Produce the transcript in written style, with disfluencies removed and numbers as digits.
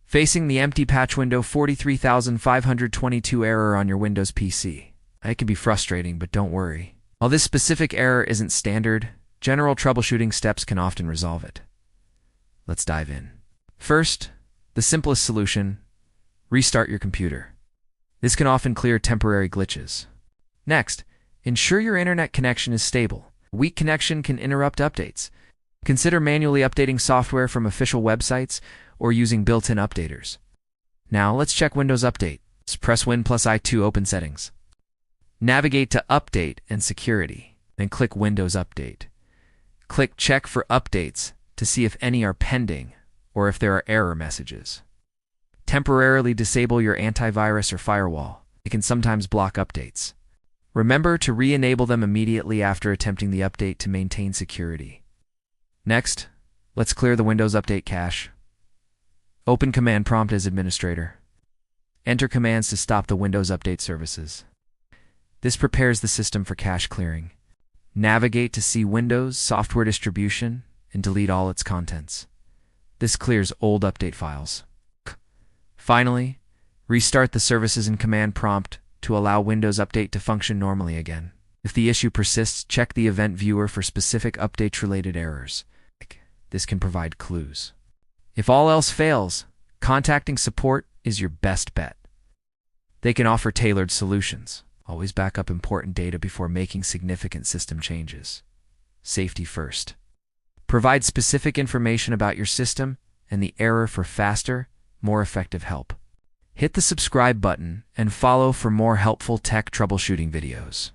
Facing the empty patch window 43522 error on your Windows PC. It can be frustrating, but don't worry. While this specific error isn't standard, general troubleshooting steps can often resolve it. Let's dive in. First, the simplest solution: restart your computer. This can often clear temporary glitches. Next, ensure your internet connection is stable. A weak connection can interrupt updates. Consider manually updating software from official websites or using built-in updaters. Now, let's check Windows Update. Press Win+I to open Settings. Navigate to Update and Security, then click Windows Update. Click Check for Updates to see if any are pending or if there are error messages. Temporarily disable your antivirus or firewall. It can sometimes block updates. Remember to re-enable them immediately after attempting the update to maintain security. Next, let's clear the Windows Update cache. Open Command Prompt as administrator. Enter commands to stop the Windows Update services. This prepares the system for cache clearing. Navigate to see Windows Software Distribution and delete all its contents. This clears old update files. Finally, restart the services in Command Prompt to allow Windows Update to function normally again. If the issue persists, check the Event Viewer for specific update-related errors. This can provide clues. If all else fails, contacting support is your best bet. They can offer tailored solutions. Always back up important data before making significant system changes. Safety first. Provide specific information about your system and the error for faster, more effective help. Hit the subscribe button and follow for more helpful tech troubleshooting videos.